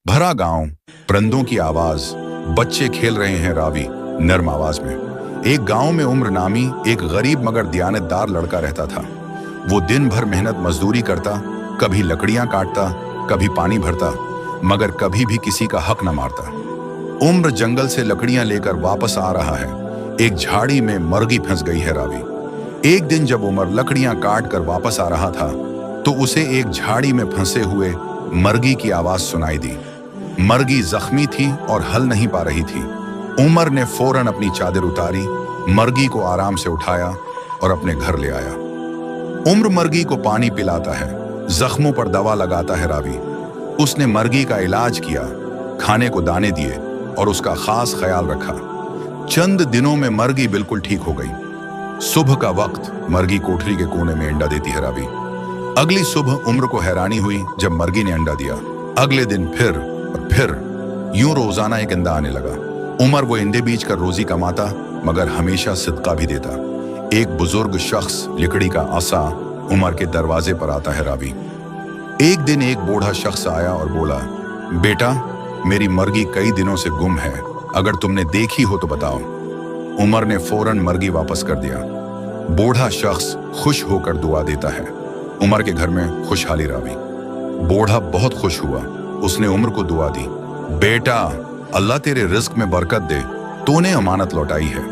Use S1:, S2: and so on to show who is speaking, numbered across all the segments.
S1: भरा गांव, परिंदों की आवाज, बच्चे खेल रहे हैं रावी नर्म आवाज में। एक गांव में उम्र नामी एक गरीब मगर दियानतदार लड़का रहता था। वो दिन भर मेहनत मजदूरी करता, कभी लकड़ियां काटता, कभी पानी भरता, मगर कभी भी किसी का हक न मारता। उम्र जंगल से लकड़ियां लेकर वापस आ रहा है। एक झाड़ी में मरगी फंस गई है रावी। एक दिन जब उमर लकड़ियां काट कर वापस आ रहा था तो उसे एक झाड़ी में फंसे हुए मरगी की आवाज सुनाई दी। मरगी जख्मी थी और हल नहीं पा रही थी। उमर ने फौरन अपनी चादर उतारी, मरगी को आराम से उठाया और अपने घर ले आया। उम्र मरगी को पानी पिलाता है, जख्मों पर दवा लगाता है रावी। उसने मरगी का इलाज किया, खाने को दाने दिए और उसका खास ख्याल रखा। चंद दिनों में मरगी बिल्कुल ठीक हो गई। सुबह का वक्त मरगी कोठरी के कोने में अंडा देती है रावी। अगली सुबह उम्र को हैरानी हुई जब मरगी ने अंडा दिया। अगले दिन फिर यूं रोजाना एक अंडा आने लगा। उमर वो अंडे बीच कर रोजी कमाता, मगर हमेशा सिदका भी देता। एक बुजुर्ग शख्स लकड़ी का आसा उमर के दरवाजे पर आता है रावी। एक दिन एक बूढ़ा शख्स आया और बोला, बेटा, मेरी मरगी कई दिनों से गुम है, अगर तुमने देखी हो तो बताओ। उमर ने फौरन मरगी वापस कर दिया। बूढ़ा शख्स खुश होकर दुआ देता है। उमर के घर में खुशहाली रावी। बूढ़ा बहुत खुश हुआ। उसने उमर को दुआ दी, बेटा, अल्लाह तेरे रिस्क में बरकत दे, तूने अमानत लौटाई है।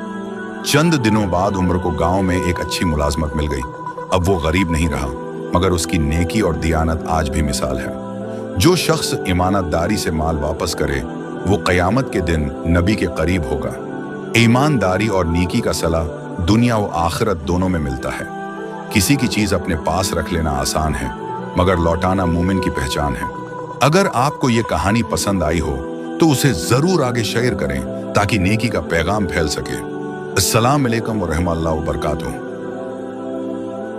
S1: चंद दिनों बाद उमर को गांव में एक अच्छी मुलाजमत मिल गई। अब वो गरीब नहीं रहा, मगर उसकी नेकी और दियानत आज भी मिसाल है। जो शख्स ईमानदारी से माल वापस करे वो क़यामत के दिन नबी के करीब होगा। ईमानदारी और नेकी का सला दुनिया व आखिरत दोनों में मिलता है। किसी की चीज अपने पास रख लेना आसान है, मगर लौटाना मोमिन की पहचान है। अगर आपको ये कहानी पसंद आई हो तो उसे जरूर आगे शेयर करें ताकि नेकी का पैगाम फैल सके। अस्सलाम वालेकुम व रहमतुल्लाहि व बरकातुहू।